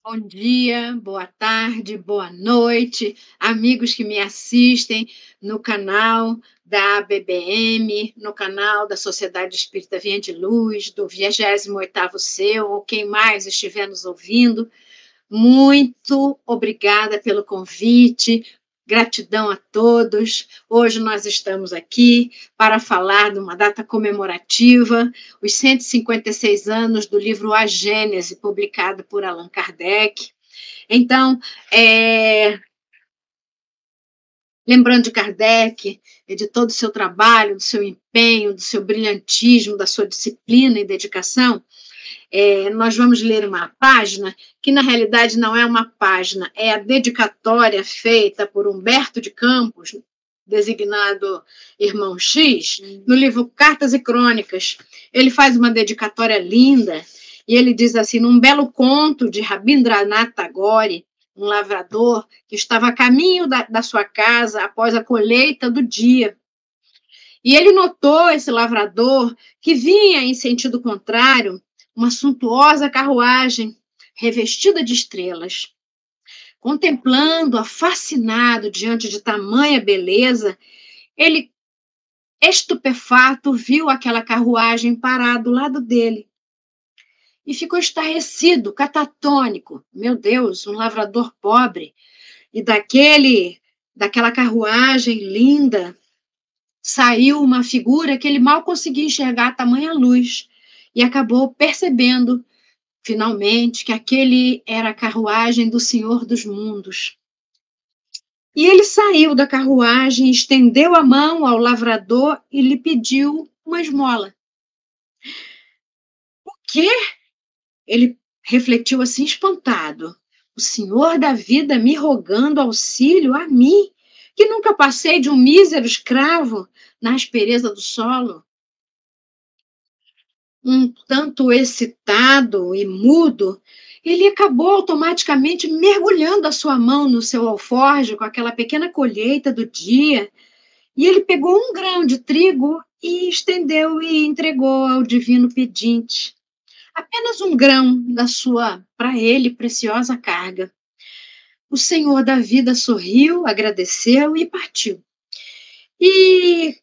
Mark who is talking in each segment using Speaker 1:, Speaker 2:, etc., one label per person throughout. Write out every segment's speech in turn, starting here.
Speaker 1: Bom dia, boa tarde, boa noite, amigos que me assistem no canal da ABBM, no canal da Sociedade Espírita Vinha de Luz, do 28º Seu, ou quem mais estiver nos ouvindo. Muito obrigada pelo convite, gratidão a todos. Hoje nós estamos aqui para falar de uma data comemorativa, os 156 anos do livro A Gênese, publicado por Allan Kardec. Então, lembrando de Kardec, e de todo o seu trabalho, do seu empenho, do seu brilhantismo, da sua disciplina e dedicação, nós vamos ler uma página que, na realidade, não é uma página, é a dedicatória feita por Humberto de Campos, designado Irmão X, no livro Cartas e Crônicas. Ele faz uma dedicatória linda e ele diz assim, num belo conto de Rabindranath Tagore, um lavrador que estava a caminho da sua casa após a colheita do dia. E ele notou, esse lavrador, que vinha em sentido contrário uma suntuosa carruagem revestida de estrelas. Contemplando-a fascinado diante de tamanha beleza, ele, estupefato, viu aquela carruagem parar do lado dele e ficou estarrecido, catatônico. Meu Deus, um lavrador pobre. E daquela carruagem linda saiu uma figura que ele mal conseguia enxergar a tamanha luz e acabou percebendo, finalmente, que aquele era a carruagem do Senhor dos Mundos. E ele saiu da carruagem, estendeu a mão ao lavrador e lhe pediu uma esmola. O quê? Ele refletiu assim, espantado. O Senhor da vida me rogando auxílio a mim, que nunca passei de um mísero escravo na aspereza do solo. Um tanto excitado e mudo, ele acabou automaticamente mergulhando a sua mão no seu alforje com aquela pequena colheita do dia, e ele pegou um grão de trigo e estendeu e entregou ao divino pedinte. Apenas um grão da sua, para ele, preciosa carga. O Senhor da vida sorriu, agradeceu e partiu. E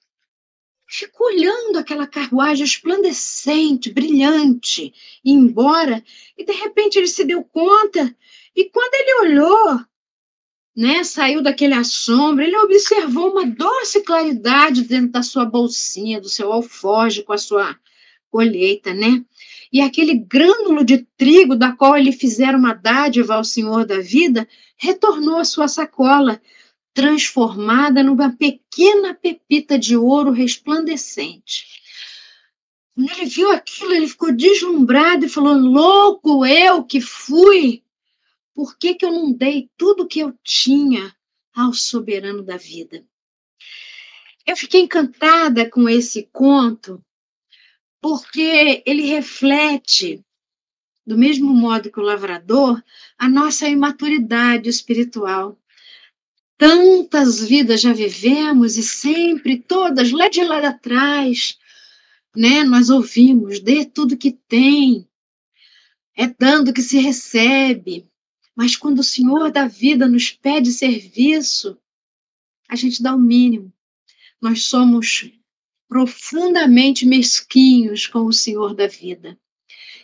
Speaker 1: ficou olhando aquela carruagem esplandecente, brilhante, ir embora, e de repente ele se deu conta, e quando ele olhou, né, saiu daquele assombro, ele observou uma doce claridade dentro da sua bolsinha, do seu alforje com a sua colheita, né? E aquele grânulo de trigo da qual ele fizera uma dádiva ao Senhor da vida, retornou à sua sacola, transformada numa pequena pepita de ouro resplandecente. Quando ele viu aquilo, ele ficou deslumbrado e falou, louco eu que fui, por que eu não dei tudo que eu tinha ao soberano da vida? Eu fiquei encantada com esse conto, porque ele reflete, do mesmo modo que o lavrador, a nossa imaturidade espiritual. Tantas vidas já vivemos e sempre, todas, lá de lá atrás, né, nós ouvimos, dê tudo que tem, é dando que se recebe. Mas quando o Senhor da vida nos pede serviço, a gente dá o mínimo. Nós somos profundamente mesquinhos com o Senhor da vida.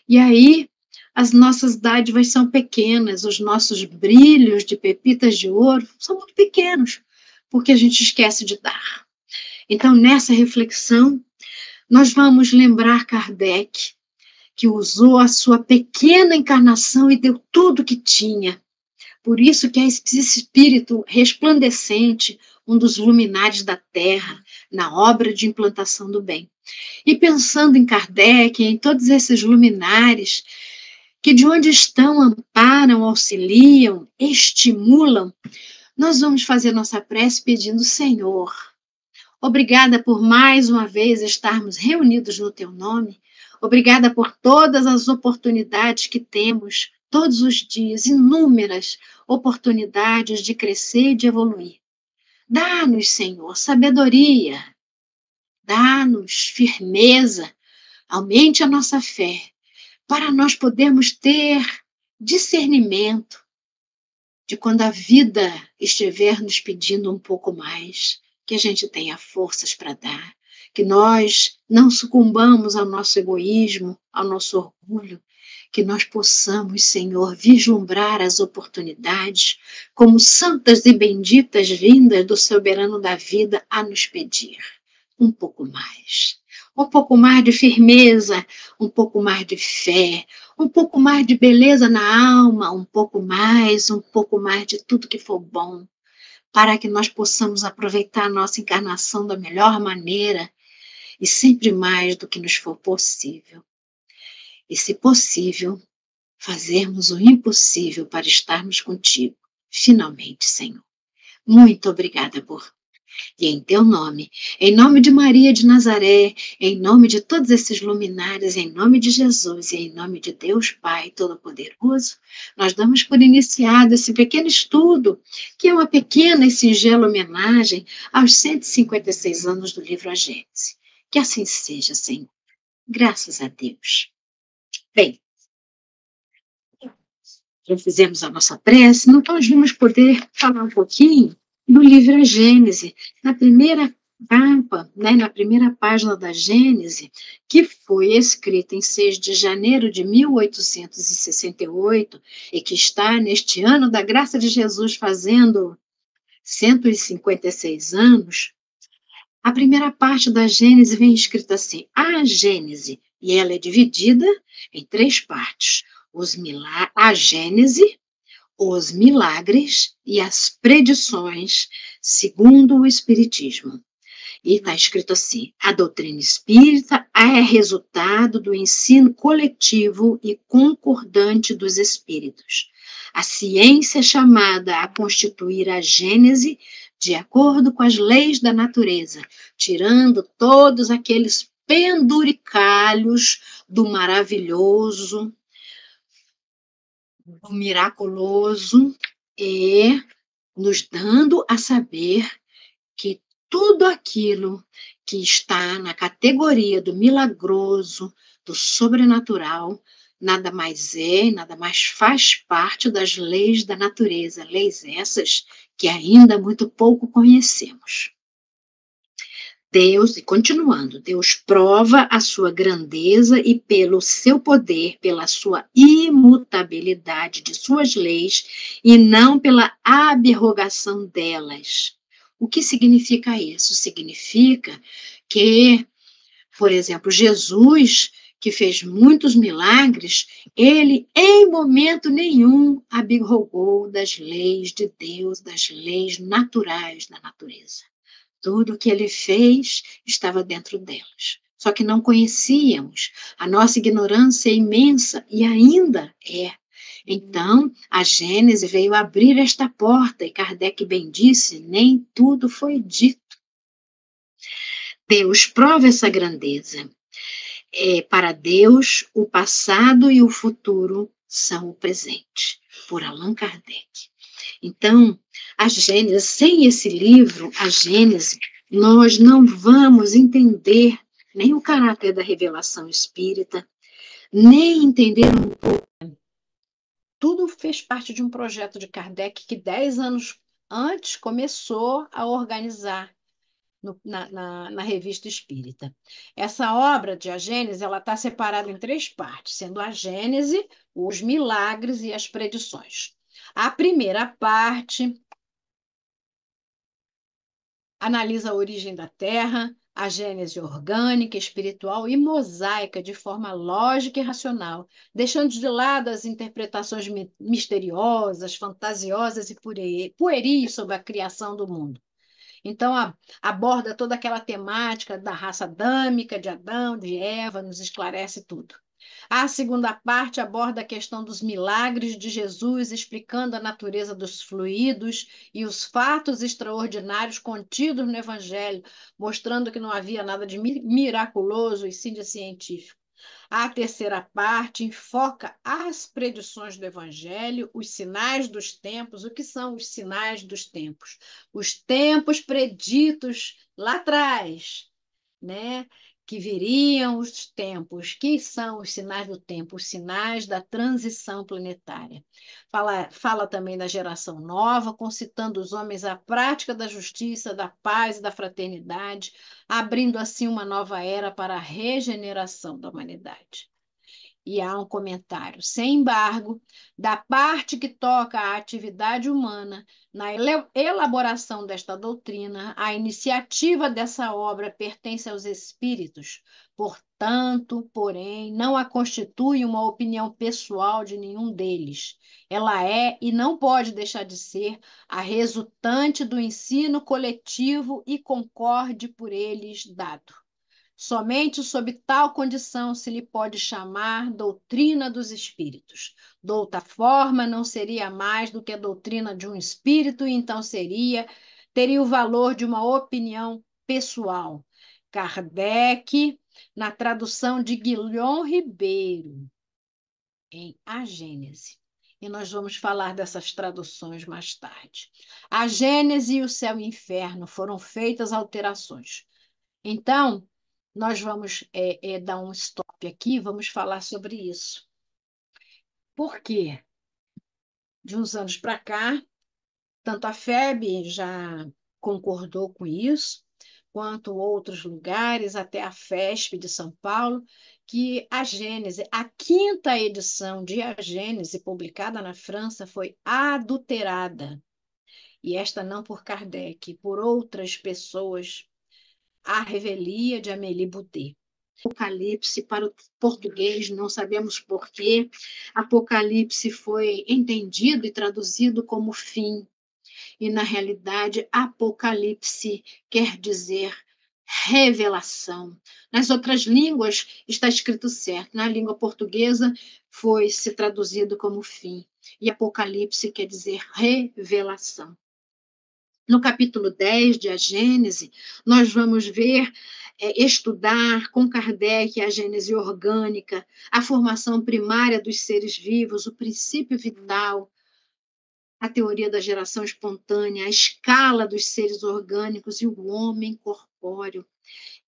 Speaker 1: E aí, as nossas dádivas são pequenas, os nossos brilhos de pepitas de ouro são muito pequenos, porque a gente esquece de dar. Então, nessa reflexão, nós vamos lembrar Kardec, que usou a sua pequena encarnação e deu tudo que tinha. Por isso que é esse espírito resplandecente, um dos luminares da Terra, na obra de implantação do bem. E pensando em Kardec, em todos esses luminares, que de onde estão amparam, auxiliam, estimulam, nós vamos fazer nossa prece pedindo, Senhor, obrigada por mais uma vez estarmos reunidos no Teu nome, obrigada por todas as oportunidades que temos, todos os dias, inúmeras oportunidades de crescer e de evoluir. Dá-nos, Senhor, sabedoria, dá-nos firmeza, aumente a nossa fé, para nós podermos ter discernimento de quando a vida estiver nos pedindo um pouco mais, que a gente tenha forças para dar, que nós não sucumbamos ao nosso egoísmo, ao nosso orgulho, que nós possamos, Senhor, vislumbrar as oportunidades como santas e benditas vindas do soberano da vida a nos pedir um pouco mais de firmeza, um pouco mais de fé, um pouco mais de beleza na alma, um pouco mais de tudo que for bom, para que nós possamos aproveitar a nossa encarnação da melhor maneira e sempre mais do que nos for possível. E, se possível, fazermos o impossível para estarmos contigo, finalmente, Senhor. Muito obrigada por e em teu nome, em nome de Maria de Nazaré, em nome de todos esses luminares, em nome de Jesus e em nome de Deus Pai Todo-Poderoso, nós damos por iniciado esse pequeno estudo, que é uma pequena e singela homenagem aos 156 anos do livro A Gênese. Que assim seja, Senhor. Graças a Deus. Bem, já fizemos a nossa prece, então nós vamos poder falar um pouquinho do livro A Gênese, na primeira capa, né, na primeira página da Gênese, que foi escrita em 6 de janeiro de 1868 e que está neste ano da graça de Jesus fazendo 156 anos. A primeira parte da Gênese vem escrita assim: a Gênese, e ela é dividida em 3 partes: a Gênese, os milagres e as predições, segundo o Espiritismo. E está escrito assim: a doutrina espírita é resultado do ensino coletivo e concordante dos espíritos. A ciência é chamada a constituir a Gênese de acordo com as leis da natureza, tirando todos aqueles penduricalhos do maravilhoso, do miraculoso, e nos dando a saber que tudo aquilo que está na categoria do milagroso, do sobrenatural, nada mais é, nada mais faz parte das leis da natureza, leis essas que ainda muito pouco conhecemos. Deus, e continuando, Deus prova a sua grandeza e pelo seu poder, pela sua imutabilidade de suas leis e não pela abrogação delas. O que significa isso? Significa que, por exemplo, Jesus, que fez muitos milagres, ele em momento nenhum abrogou das leis de Deus, das leis naturais da natureza. Tudo o que ele fez estava dentro delas. Só que não conhecíamos. A nossa ignorância é imensa e ainda é. Então, a Gênese veio abrir esta porta e Kardec bem disse, nem tudo foi dito. Deus prova essa grandeza. Para Deus, o passado e o futuro são o presente, por Allan Kardec. Então, a Gênese, sem esse livro, a Gênese, nós não vamos entender nem o caráter da revelação espírita, nem entender um pouco. Tudo fez parte de um projeto de Kardec que 10 anos antes começou a organizar na Revista Espírita. Essa obra de A Gênese, ela está separada em 3 partes, sendo a Gênese, os milagres e as predições. A primeira parte analisa a origem da Terra, a gênese orgânica, espiritual e mosaica de forma lógica e racional, deixando de lado as interpretações misteriosas, fantasiosas e pueris sobre a criação do mundo. Então, aborda toda aquela temática da raça adâmica, de Adão, de Eva, nos esclarece tudo. A segunda parte aborda a questão dos milagres de Jesus, explicando a natureza dos fluidos e os fatos extraordinários contidos no Evangelho, mostrando que não havia nada de miraculoso e sim de científico. A terceira parte enfoca as predições do Evangelho, os sinais dos tempos. O que são os sinais dos tempos? Os tempos preditos lá atrás, né? que viriam os tempos. Que são os sinais do tempo? Os sinais da transição planetária. Fala também da geração nova, concitando os homens à prática da justiça, da paz e da fraternidade, abrindo assim uma nova era para a regeneração da humanidade. E há um comentário, sem embargo, da parte que toca à atividade humana, na elaboração desta doutrina, a iniciativa dessa obra pertence aos espíritos. Portanto, porém, não a constitui uma opinião pessoal de nenhum deles. Ela é e não pode deixar de ser a resultante do ensino coletivo e concorde por eles dado. Somente sob tal condição se lhe pode chamar doutrina dos espíritos. De outra forma, não seria mais do que a doutrina de um espírito, e então teria o valor de uma opinião pessoal. Kardec, na tradução de Guilhom Ribeiro, em A Gênese. E nós vamos falar dessas traduções mais tarde. A Gênese e o céu e o inferno foram feitas alterações. Então, nós vamos dar um stop aqui, vamos falar sobre isso. Por quê? De uns anos para cá, tanto a FEB já concordou com isso, quanto outros lugares, até a FESP de São Paulo, que a Gênese, a quinta edição de A Gênese, publicada na França, foi adulterada. E esta não por Kardec, por outras pessoas, a revelia de Amélie Boudet. Apocalipse para o português, não sabemos por quê. Apocalipse foi entendido e traduzido como fim, e na realidade, Apocalipse quer dizer revelação. Nas outras línguas está escrito certo, na língua portuguesa foi se traduzido como fim, e Apocalipse quer dizer revelação. No capítulo 10 de A Gênese, nós vamos ver, estudar com Kardec a gênese orgânica, a formação primária dos seres vivos, o princípio vital, a teoria da geração espontânea, a escala dos seres orgânicos e o homem corpóreo.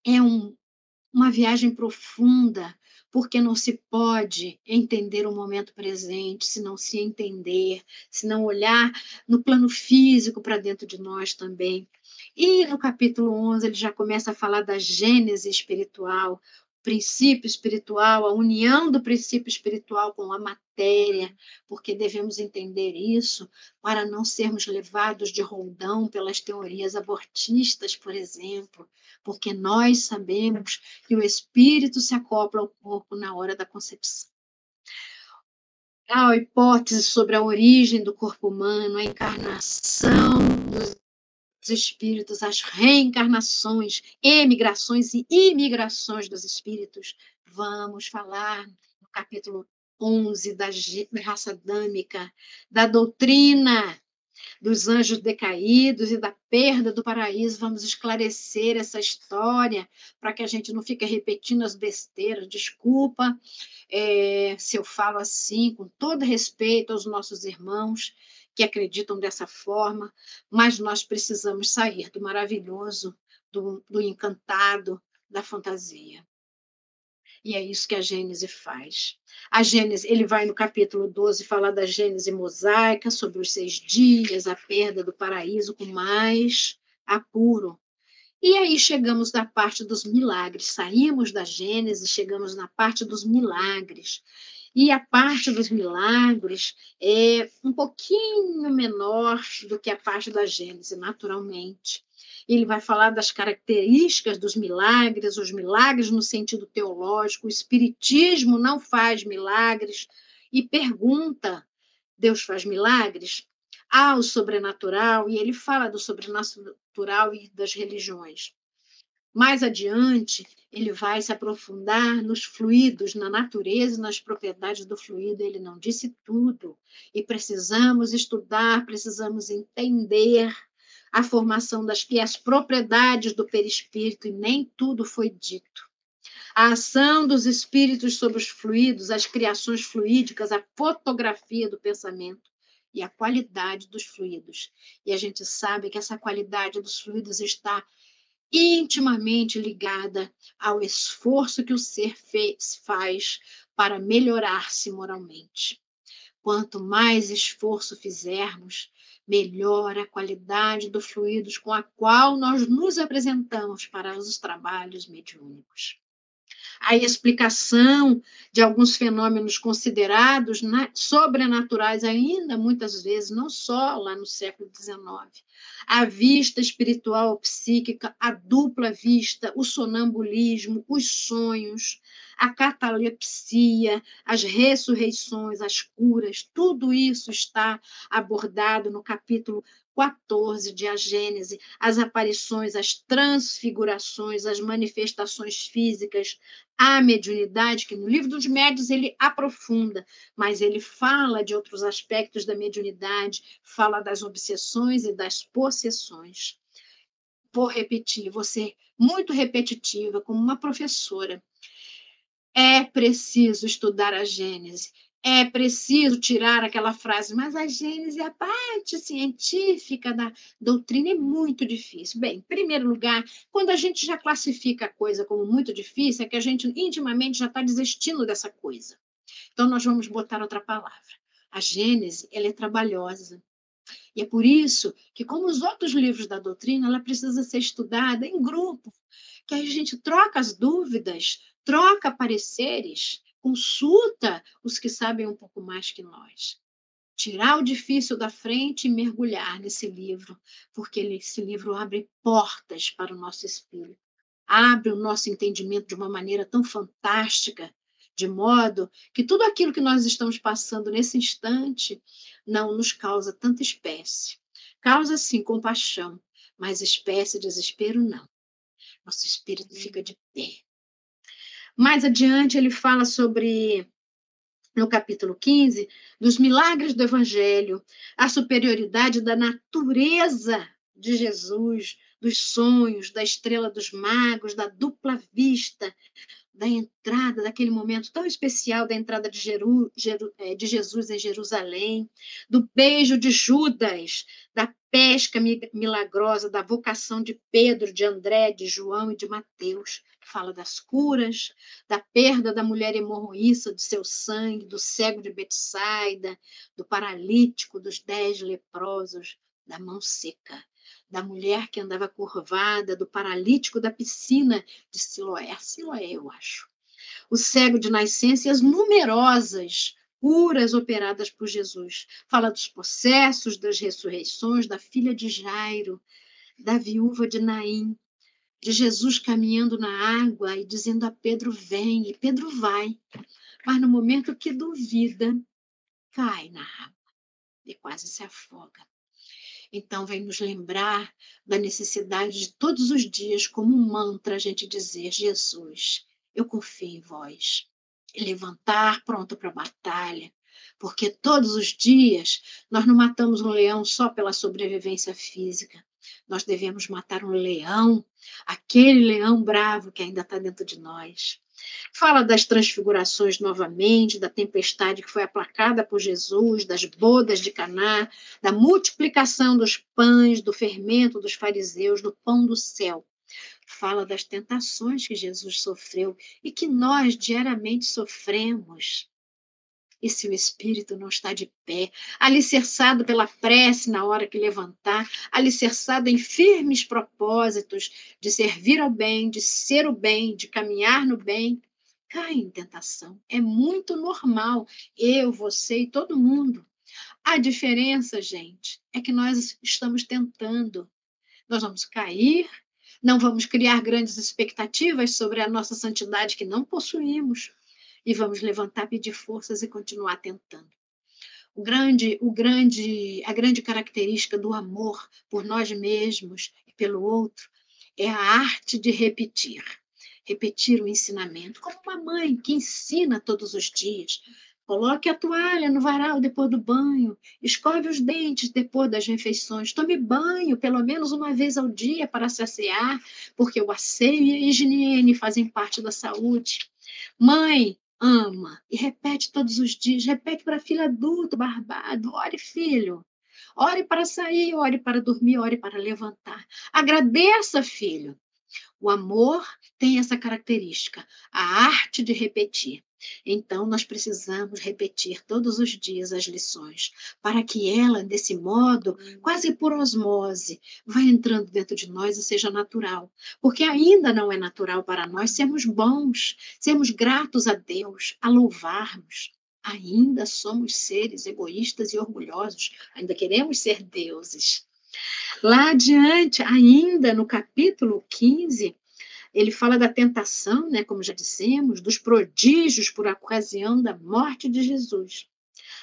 Speaker 1: É uma viagem profunda, porque não se pode entender o momento presente se não se entender, se não olhar no plano físico para dentro de nós também. E no capítulo 11 ele já começa a falar da gênese espiritual, princípio espiritual, a união do princípio espiritual com a matéria, porque devemos entender isso para não sermos levados de roldão pelas teorias abortistas, por exemplo, porque nós sabemos que o espírito se acopla ao corpo na hora da concepção. Há a hipótese sobre a origem do corpo humano, a encarnação dos espíritos, as reencarnações, emigrações e imigrações dos espíritos. Vamos falar no capítulo 11 da raça adâmica, da doutrina dos anjos decaídos e da perda do paraíso. Vamos esclarecer essa história para que a gente não fique repetindo as besteiras. Desculpa se eu falo assim, com todo respeito aos nossos irmãos que acreditam dessa forma, mas nós precisamos sair do maravilhoso, do encantado, da fantasia. E é isso que a Gênese faz. A Gênese, ele vai no capítulo 12 falar da Gênese mosaica, sobre os 6 dias, a perda do paraíso com mais apuro. E aí chegamos na parte dos milagres, saímos da Gênese, chegamos na parte dos milagres. E a parte dos milagres é um pouquinho menor do que a parte da Gênese, naturalmente. Ele vai falar das características dos milagres, os milagres no sentido teológico, o espiritismo não faz milagres, e pergunta: Deus faz milagres? Há o sobrenatural, e ele fala do sobrenatural e das religiões. Mais adiante, ele vai se aprofundar nos fluidos, na natureza e nas propriedades do fluido. Ele não disse tudo, e precisamos estudar, precisamos entender a formação e as propriedades do perispírito, e nem tudo foi dito. A ação dos espíritos sobre os fluidos, as criações fluídicas, a fotografia do pensamento e a qualidade dos fluidos. E a gente sabe que essa qualidade dos fluidos está intimamente ligada ao esforço que o ser faz para melhorar-se moralmente. Quanto mais esforço fizermos, melhor a qualidade dos fluidos com a qual nós nos apresentamos para os trabalhos mediúnicos. A explicação de alguns fenômenos considerados sobrenaturais ainda, muitas vezes, não só lá no século XIX. A vista espiritual ou psíquica, a dupla vista, o sonambulismo, os sonhos, a catalepsia, as ressurreições, as curas, tudo isso está abordado no capítulo 14 de A Gênese, as aparições, as transfigurações, as manifestações físicas, a mediunidade, que no livro dos médiuns ele aprofunda, mas ele fala de outros aspectos da mediunidade, fala das obsessões e das possessões. Vou repetir, vou ser muito repetitiva, como uma professora. É preciso estudar a Gênese, é preciso tirar aquela frase, mas a Gênese, a parte científica da doutrina é muito difícil. Bem, em primeiro lugar, quando a gente já classifica a coisa como muito difícil, é que a gente intimamente já está desistindo dessa coisa. Então, nós vamos botar outra palavra. A Gênese, ela é trabalhosa. E é por isso que, como os outros livros da doutrina, ela precisa ser estudada em grupo, que aí a gente troca as dúvidas, troca pareceres, consulta os que sabem um pouco mais que nós. Tirar o difícil da frente e mergulhar nesse livro, porque esse livro abre portas para o nosso espírito, abre o nosso entendimento de uma maneira tão fantástica, de modo que tudo aquilo que nós estamos passando nesse instante não nos causa tanta espécie. Causa, sim, compaixão, mas espécie, desespero, não. Nosso espírito fica de pé. Mais adiante, ele fala sobre, no capítulo 15, dos milagres do Evangelho, a superioridade da natureza de Jesus, dos sonhos, da estrela dos magos, da dupla vista, da entrada, daquele momento tão especial da entrada de Jesus em Jerusalém, do beijo de Judas, da pesca milagrosa, da vocação de Pedro, de André, de João e de Mateus. Fala das curas, da perda da mulher hemorroíça, do seu sangue, do cego de Betsaida, do paralítico, dos 10 leprosos, da mão seca, da mulher que andava curvada, do paralítico da piscina de Siloé. Siloé, eu acho. O cego de nascença e as numerosas curas operadas por Jesus. Fala dos processos, das ressurreições, da filha de Jairo, da viúva de Naim, de Jesus caminhando na água e dizendo a Pedro, vem, e Pedro vai. Mas no momento que duvida, cai na água e quase se afoga. Então, vem nos lembrar da necessidade de todos os dias, como um mantra, a gente dizer: Jesus, eu confio em vós. E levantar pronto para a batalha, porque todos os dias nós não matamos um leão só pela sobrevivência física. Nós devemos matar um leão, aquele leão bravo que ainda está dentro de nós. Fala das transfigurações novamente, da tempestade que foi aplacada por Jesus, das bodas de Caná, da multiplicação dos pães, do fermento dos fariseus, do pão do céu. Fala das tentações que Jesus sofreu e que nós diariamente sofremos. E se o espírito não está de pé, alicerçado pela prece na hora que levantar, alicerçado em firmes propósitos de servir ao bem, de ser o bem, de caminhar no bem, cai em tentação. É muito normal. Eu, você e todo mundo. A diferença, gente, é que nós estamos tentando. Nós vamos cair, não vamos criar grandes expectativas sobre a nossa santidade que não possuímos e vamos levantar, pedir forças e continuar tentando. A grande característica do amor por nós mesmos e pelo outro é a arte de repetir. Repetir o ensinamento, como uma mãe que ensina todos os dias. Coloque a toalha no varal depois do banho, escove os dentes depois das refeições, tome banho pelo menos uma vez ao dia para saciar, porque o asseio e a higiene fazem parte da saúde. Mãe, ama e repete todos os dias, repete para filho adulto, barbado, ore filho, ore para sair, ore para dormir, ore para levantar. Agradeça, filho. O amor tem essa característica, a arte de repetir. Então, nós precisamos repetir todos os dias as lições, para que ela, desse modo, quase por osmose, vá entrando dentro de nós e seja natural. Porque ainda não é natural para nós sermos bons, sermos gratos a Deus, a louvarmos. Ainda somos seres egoístas e orgulhosos, ainda queremos ser deuses. Lá adiante, ainda no capítulo 15, ele fala da tentação, né, como já dissemos, dos prodígios por ocasião da morte de Jesus.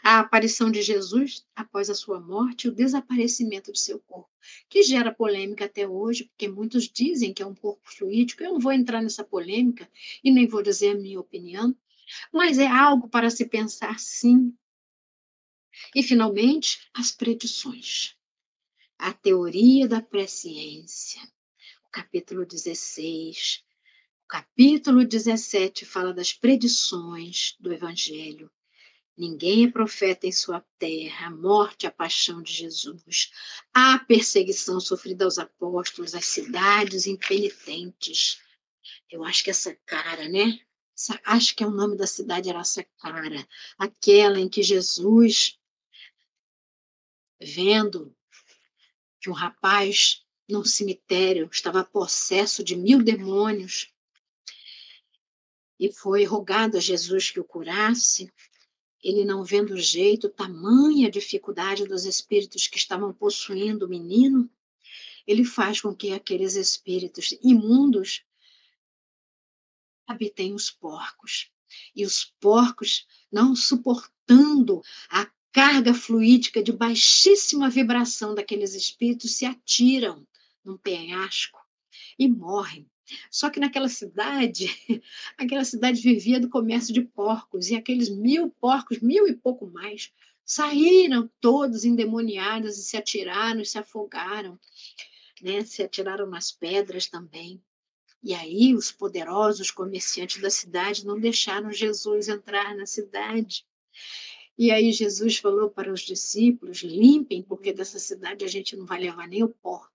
Speaker 1: A aparição de Jesus após a sua morte e o desaparecimento de seu corpo, que gera polêmica até hoje, porque muitos dizem que é um corpo fluídico. Eu não vou entrar nessa polêmica e nem vou dizer a minha opinião, mas é algo para se pensar, sim. E, finalmente, as predições. A teoria da presciência. O capítulo 16. O capítulo 17 fala das predições do Evangelho. Ninguém é profeta em sua terra, a morte, a paixão de Jesus, a perseguição sofrida aos apóstolos, as cidades impenitentes. Eu acho que essa cara, né? Acho que o nome da cidade era Sacara, aquela em que Jesus, vendo que um rapaz num cemitério estava possesso de 1000 demônios e foi rogado a Jesus que o curasse. Ele, não vendo jeito, tamanha dificuldade dos espíritos que estavam possuindo o menino, ele faz com que aqueles espíritos imundos habitem os porcos. E os porcos, não suportando a carga fluídica de baixíssima vibração daqueles espíritos, se atiram num penhasco e morrem. Só que naquela cidade, aquela cidade vivia do comércio de porcos, e aqueles 1000 porcos, 1000 e pouco mais, saíram todos endemoniados e se atiraram e se afogaram, né? Se atiraram nas pedras também. E aí os poderosos comerciantes da cidade não deixaram Jesus entrar na cidade. E aí Jesus falou para os discípulos: limpem, porque dessa cidade a gente não vai levar nem o pó.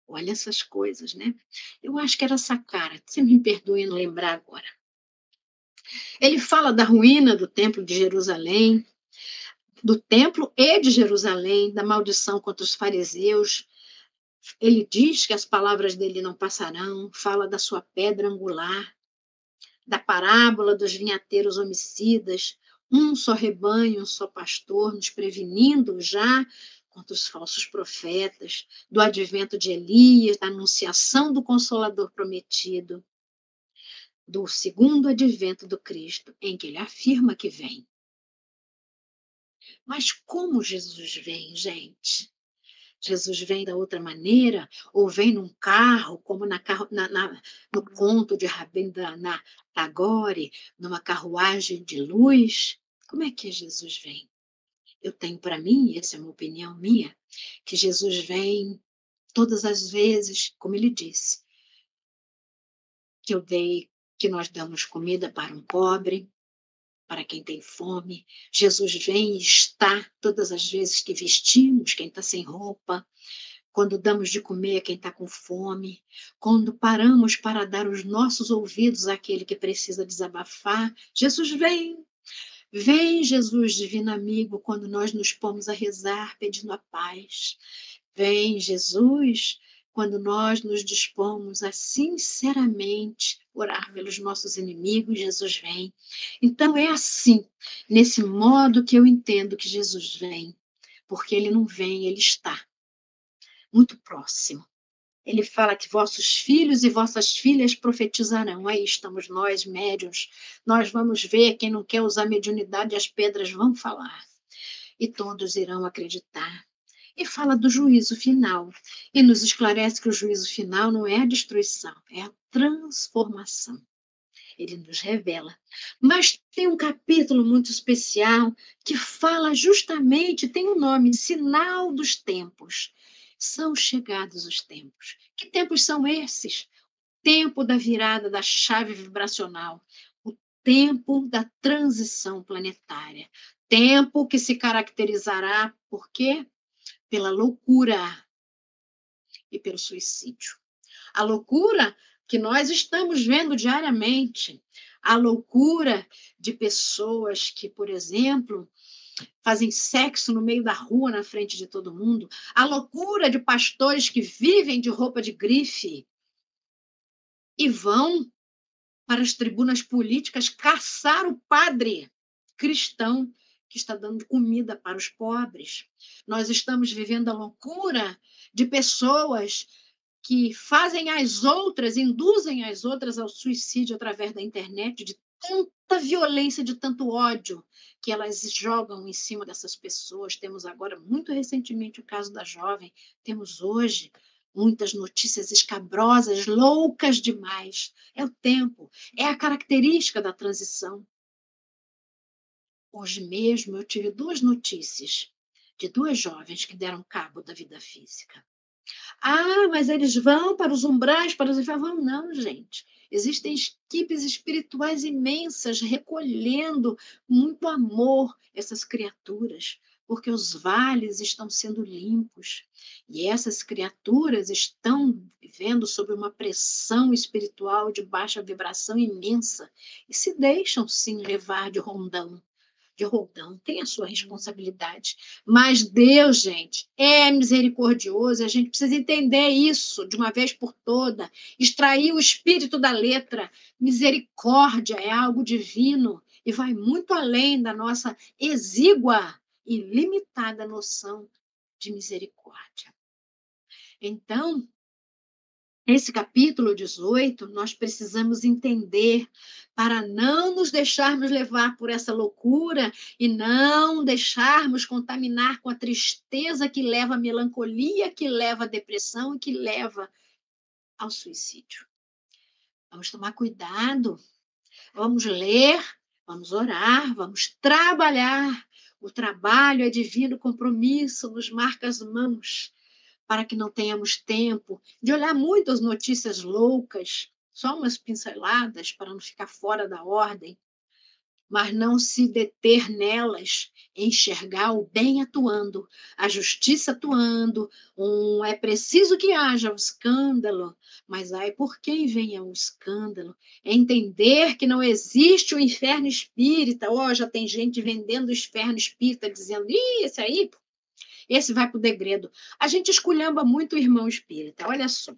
Speaker 1: Olha essas coisas, né? Eu acho que era essa cara. Você me perdoe não lembrar agora. Ele fala da ruína do templo de Jerusalém, do templo e de Jerusalém, da maldição contra os fariseus. Ele diz que as palavras dele não passarão, fala da sua pedra angular, da parábola dos vinhateiros homicidas, um só rebanho, um só pastor, nos prevenindo já contra os falsos profetas, do advento de Elias, da anunciação do Consolador prometido, do segundo advento do Cristo, em que ele afirma que vem. Mas como Jesus vem, gente? Jesus vem da outra maneira, ou vem num carro, como no conto de Rabindranath Tagore, numa carruagem de luz? Como é que Jesus vem? Eu tenho para mim, essa é uma opinião minha, que Jesus vem todas as vezes, como ele disse, que nós damos comida para um pobre, para quem tem fome. Jesus vem e está todas as vezes que vestimos quem está sem roupa, quando damos de comer a quem está com fome, quando paramos para dar os nossos ouvidos àquele que precisa desabafar. Jesus vem. Vem, Jesus, divino amigo, quando nós nos pomos a rezar pedindo a paz. Vem, Jesus, quando nós nos dispomos a sinceramente orar pelos nossos inimigos. Jesus vem. Então é assim, nesse modo que eu entendo que Jesus vem, porque ele não vem, ele está muito próximo. Ele fala que vossos filhos e vossas filhas profetizarão. Aí estamos nós, médiuns. Nós vamos ver, quem não quer usar mediunidade, as pedras vão falar. E todos irão acreditar. E fala do juízo final. E nos esclarece que o juízo final não é a destruição, é a transformação. Ele nos revela. Mas tem um capítulo muito especial que fala justamente, tem um nome, Sinal dos Tempos. São chegados os tempos. Que tempos são esses? Tempo da virada da chave vibracional, o tempo da transição planetária, tempo que se caracterizará por quê? Pela loucura e pelo suicídio. A loucura que nós estamos vendo diariamente, a loucura de pessoas que, por exemplo, fazem sexo no meio da rua, na frente de todo mundo, a loucura de pastores que vivem de roupa de grife e vão para as tribunas políticas caçar o padre cristão que está dando comida para os pobres. Nós estamos vivendo a loucura de pessoas que fazem as outras, induzem as outras ao suicídio através da internet, de tanta violência, de tanto ódio que elas jogam em cima dessas pessoas. Temos agora, muito recentemente, o caso da jovem, temos hoje muitas notícias escabrosas, loucas demais. É o tempo, é a característica da transição. Hoje mesmo eu tive 2 notícias de 2 jovens que deram cabo da vida física. Ah, mas eles vão para os umbrais, para os infernos. Vão não, gente. Existem equipes espirituais imensas recolhendo muito amor essas criaturas, porque os vales estão sendo limpos. E essas criaturas estão vivendo sob uma pressão espiritual de baixa vibração imensa e se deixam sim levar de roldão, tem a sua responsabilidade. Mas Deus, gente, é misericordioso, a gente precisa entender isso de uma vez por toda, extrair o espírito da letra. Misericórdia é algo divino e vai muito além da nossa exígua e limitada noção de misericórdia. Então, esse capítulo 18, nós precisamos entender para não nos deixarmos levar por essa loucura e não deixarmos contaminar com a tristeza que leva à melancolia, que leva à depressão e que leva ao suicídio. Vamos tomar cuidado, vamos ler, vamos orar, vamos trabalhar. O trabalho é divino compromisso, nos marca as mãos para que não tenhamos tempo de olhar muitas notícias loucas, só umas pinceladas para não ficar fora da ordem, mas não se deter nelas, enxergar o bem atuando, a justiça atuando. É preciso que haja o escândalo, mas ai, por quem venha o escândalo? É entender que não existe o inferno espírita. Já tem gente vendendo o inferno espírita, dizendo, esse aí, esse vai para o degredo. A gente esculhamba muito o irmão espírita. Olha só.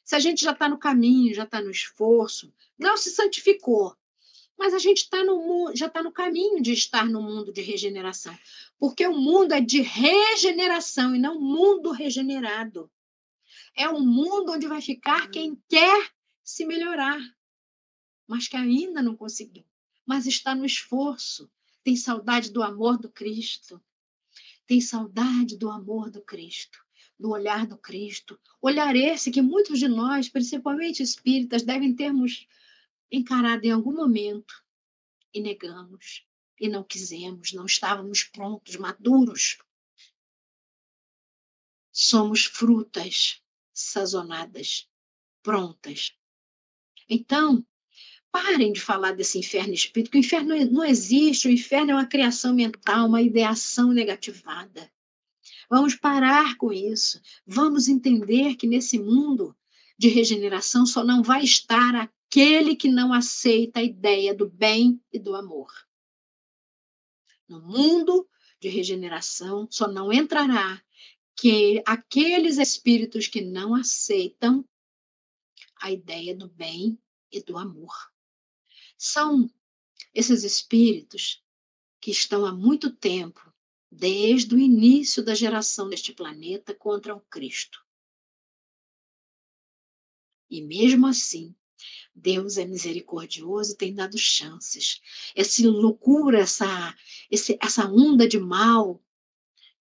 Speaker 1: Se a gente já está no caminho, já está no esforço, não se santificou, mas a gente já está no caminho de estar no mundo de regeneração. Porque o mundo é de regeneração e não mundo regenerado. É um mundo onde vai ficar quem quer se melhorar, mas que ainda não conseguiu. Mas está no esforço, tem saudade do amor do Cristo. Tem saudade do amor do Cristo, do olhar do Cristo. Olhar esse que muitos de nós, principalmente espíritas, devem termos encarado em algum momento e negamos, e não quisemos, não estávamos prontos, maduros. Somos frutas sazonadas, prontas. Então, parem de falar desse inferno espírita, que o inferno não existe, o inferno é uma criação mental, uma ideação negativada. Vamos parar com isso. Vamos entender que nesse mundo de regeneração só não vai estar aquele que não aceita a ideia do bem e do amor. No mundo de regeneração só não entrará aqueles espíritos que não aceitam a ideia do bem e do amor. São esses espíritos que estão há muito tempo, desde o início da geração deste planeta, contra o Cristo. E mesmo assim, Deus é misericordioso e tem dado chances. Essa loucura, essa onda de mal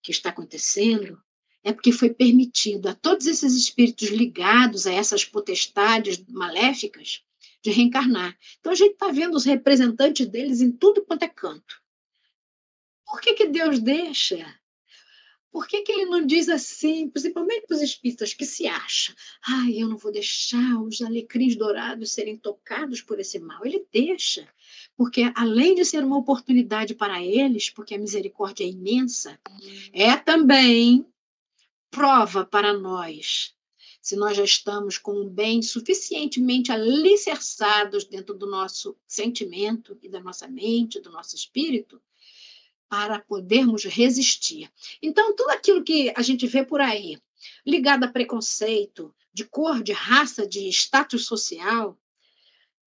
Speaker 1: que está acontecendo, é porque foi permitido a todos esses espíritos ligados a essas potestades maléficas de reencarnar. Então a gente está vendo os representantes deles em tudo quanto é canto. Por que Deus deixa? Por que ele não diz assim, principalmente para os espíritas que se acham, eu não vou deixar os alecrins dourados serem tocados por esse mal. Ele deixa, porque além de ser uma oportunidade para eles, porque a misericórdia é imensa, é também prova para nós se nós já estamos com o bem suficientemente alicerçados dentro do nosso sentimento e da nossa mente, do nosso espírito, para podermos resistir. Então, tudo aquilo que a gente vê por aí, ligado a preconceito, de cor, de raça, de status social,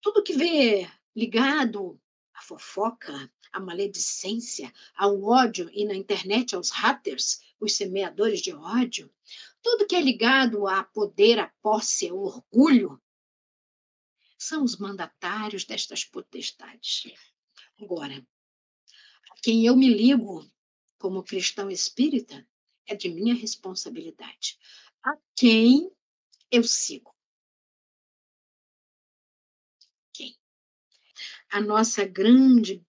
Speaker 1: tudo que vê ligado à fofoca, à maledicência, ao ódio e na internet aos haters, os semeadores de ódio, tudo que é ligado a poder, a posse, ao orgulho, são os mandatários destas potestades. Agora, a quem eu me ligo como cristão espírita é de minha responsabilidade. A quem eu sigo? Quem? A nossa grande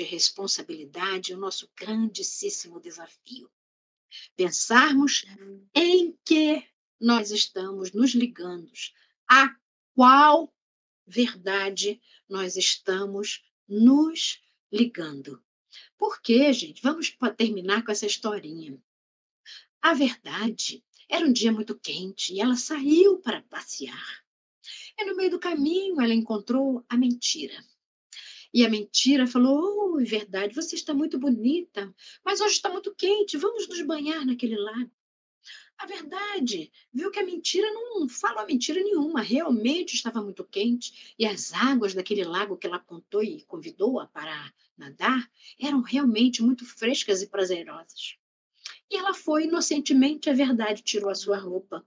Speaker 1: responsabilidade, o nosso grandíssimo desafio. Pensarmos em que nós estamos nos ligando, a qual verdade nós estamos nos ligando. Por quê, gente? Vamos terminar com essa historinha. A verdade era um dia muito quente e ela saiu para passear. E no meio do caminho ela encontrou a mentira. E a mentira falou: oh, é verdade, você está muito bonita, mas hoje está muito quente, vamos nos banhar naquele lago. A verdade viu que a mentira não falou mentira nenhuma, realmente estava muito quente, e as águas daquele lago que ela apontou e convidou-a para nadar eram realmente muito frescas e prazerosas. E ela foi inocentemente, a verdade tirou a sua roupa,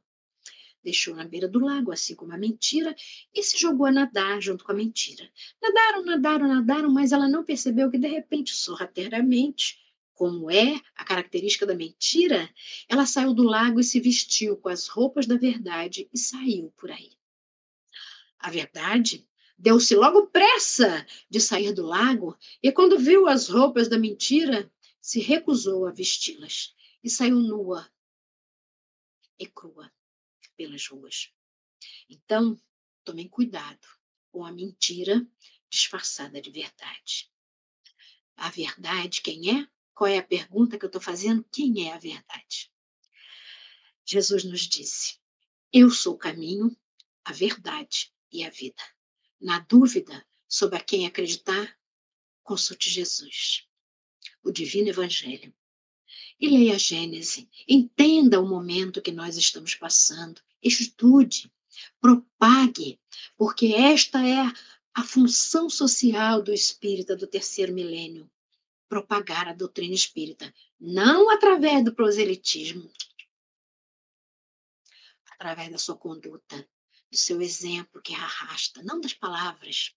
Speaker 1: deixou na beira do lago, assim como a mentira, e se jogou a nadar junto com a mentira. Nadaram, nadaram, nadaram, mas ela não percebeu que, de repente, sorrateiramente, como é a característica da mentira, ela saiu do lago e se vestiu com as roupas da verdade e saiu por aí. A verdade deu-se logo pressa de sair do lago e, quando viu as roupas da mentira, se recusou a vesti-las e saiu nua e crua pelas ruas. Então, tomem cuidado com a mentira disfarçada de verdade. A verdade, quem é? Qual é a pergunta que eu estou fazendo? Quem é a verdade? Jesus nos disse: eu sou o caminho, a verdade e a vida. Na dúvida sobre a quem acreditar, consulte Jesus, o Divino Evangelho. E leia a Gênese, entenda o momento que nós estamos passando, estude, propague, porque esta é a função social do espírita do terceiro milênio, propagar a doutrina espírita, não através do proselitismo, através da sua conduta, do seu exemplo que arrasta, não das palavras,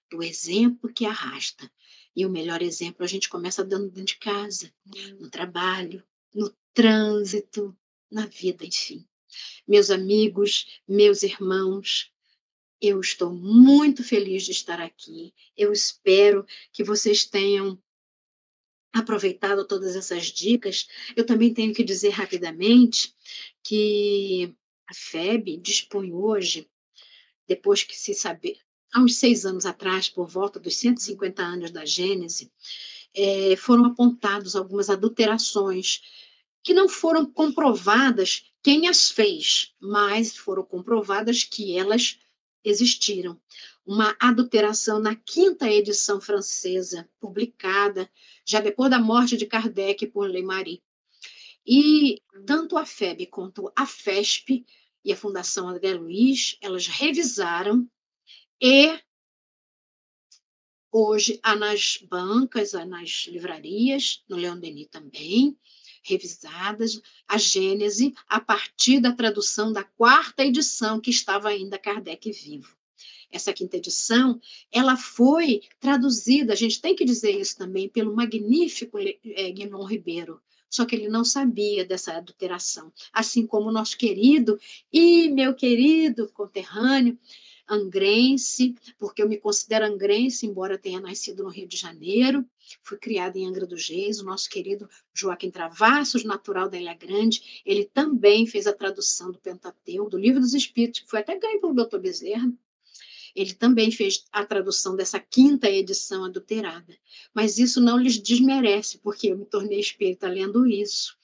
Speaker 1: do exemplo que arrasta. E o melhor exemplo a gente começa dando dentro de casa, no trabalho, no trânsito, na vida, enfim. Meus amigos, meus irmãos, eu estou muito feliz de estar aqui. Eu espero que vocês tenham aproveitado todas essas dicas. Eu também tenho que dizer rapidamente que a FEB dispõe hoje, depois que se saber, há uns 6 anos atrás, por volta dos 150 anos da Gênese, foram apontados algumas adulterações que não foram comprovadas quem as fez, mas foram comprovadas que elas existiram. Uma adulteração na 5ª edição francesa, publicada já depois da morte de Kardec por Leymarie. E tanto a FEB quanto a FESP e a Fundação André Luiz, elas revisaram e hoje há nas bancas, há nas livrarias, no Leon Denis também, revisadas, a Gênese, a partir da tradução da 4ª edição, que estava ainda Kardec vivo. Essa 5ª edição, ela foi traduzida, a gente tem que dizer isso também, pelo magnífico Guilherme Ribeiro, só que ele não sabia dessa adulteração, assim como o nosso querido e meu querido conterrâneo, angrense, porque eu me considero angrense, embora tenha nascido no Rio de Janeiro, fui criada em Angra dos Reis, o nosso querido Joaquim Travassos, natural da Ilha Grande, ele também fez a tradução do Pentateuco, do Livro dos Espíritos, que foi até ganho pelo Dr. Bezerra. Ele também fez a tradução dessa 5ª edição adulterada. Mas isso não lhes desmerece, porque eu me tornei espírita lendo isso.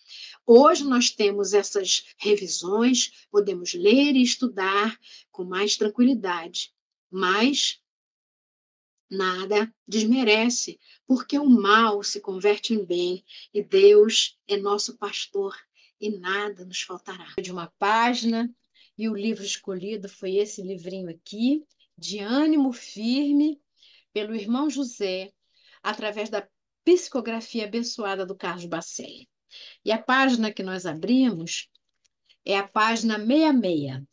Speaker 1: Hoje nós temos essas revisões, podemos ler e estudar com mais tranquilidade, mas nada desmerece, porque o mal se converte em bem e Deus é nosso pastor e nada nos faltará. De uma página, e o livro escolhido foi esse livrinho aqui, De Ânimo Firme, pelo irmão José, através da psicografia abençoada do Carlos Bacelli. E a página que nós abrimos é a página 66.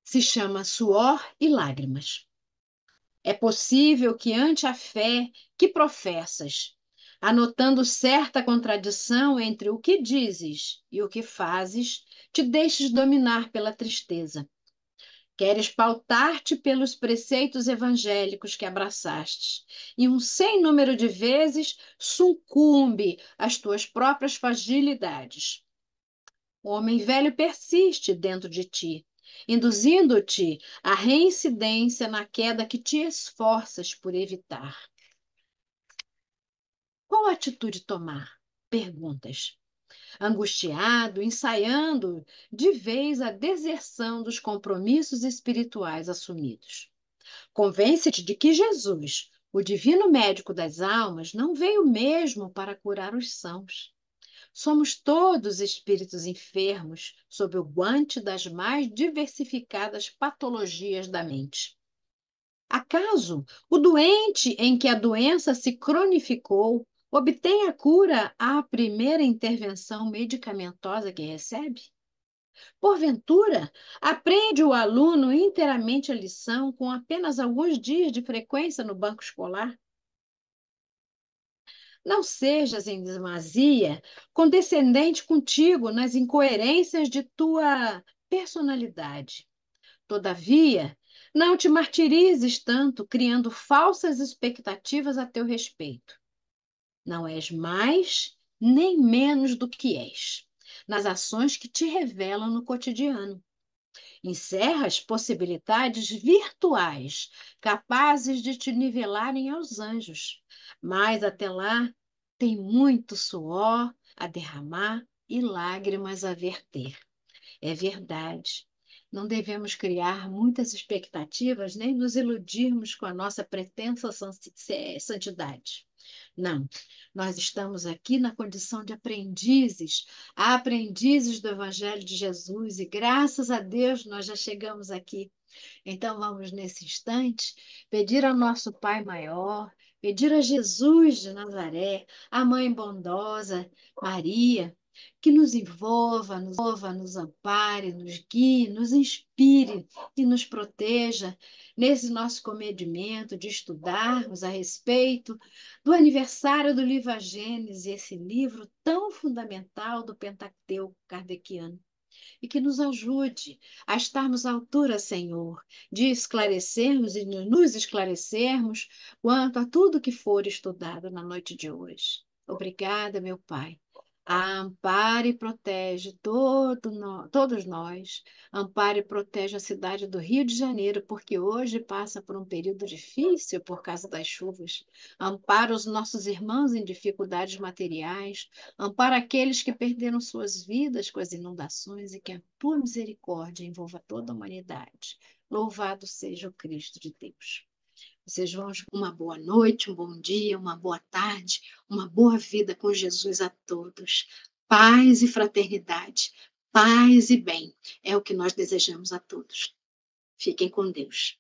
Speaker 1: Se chama Suor e Lágrimas. É possível que ante a fé que professas, anotando certa contradição entre o que dizes e o que fazes, te deixes dominar pela tristeza. Queres pautar-te pelos preceitos evangélicos que abraçaste, e um sem número de vezes sucumbe às tuas próprias fragilidades. O homem velho persiste dentro de ti, induzindo-te à reincidência na queda que te esforças por evitar. Qual atitude tomar? Perguntas. Angustiado, ensaiando de vez a deserção dos compromissos espirituais assumidos. Convence-te de que Jesus, o divino médico das almas, não veio mesmo para curar os sãos. Somos todos espíritos enfermos sob o guante das mais diversificadas patologias da mente. Acaso o doente em que a doença se cronificou obtém a cura à primeira intervenção medicamentosa que recebe? Porventura, aprende o aluno inteiramente a lição com apenas alguns dias de frequência no banco escolar? Não sejas em demasia condescendente contigo nas incoerências de tua personalidade. Todavia, não te martirizes tanto criando falsas expectativas a teu respeito. Não és mais nem menos do que és, nas ações que te revelam no cotidiano. Encerras possibilidades virtuais capazes de te nivelarem aos anjos, mas até lá tem muito suor a derramar e lágrimas a verter. É verdade. Não devemos criar muitas expectativas nem nos iludirmos com a nossa pretensa santidade. Não, nós estamos aqui na condição de aprendizes, aprendizes do Evangelho de Jesus, e graças a Deus nós já chegamos aqui. Então vamos, nesse instante, pedir ao nosso Pai maior, pedir a Jesus de Nazaré, a Mãe bondosa, Maria, que nos envolva, nos ampare, nos guie, nos inspire e nos proteja nesse nosso comedimento de estudarmos a respeito do aniversário do livro A Gênese, esse livro tão fundamental do Pentateuco kardeciano, e que nos ajude a estarmos à altura, Senhor, de esclarecermos e de nos esclarecermos quanto a tudo que for estudado na noite de hoje. Obrigada, meu Pai. Ampare e protege todos nós. Ampare e protege a cidade do Rio de Janeiro, porque hoje passa por um período difícil por causa das chuvas. Ampara os nossos irmãos em dificuldades materiais. Ampara aqueles que perderam suas vidas com as inundações e que a tua misericórdia envolva toda a humanidade. Louvado seja o Cristo de Deus. Vocês vão uma boa noite, um bom dia, uma boa tarde, uma boa vida com Jesus a todos. Paz e fraternidade, paz e bem é o que nós desejamos a todos. Fiquem com Deus.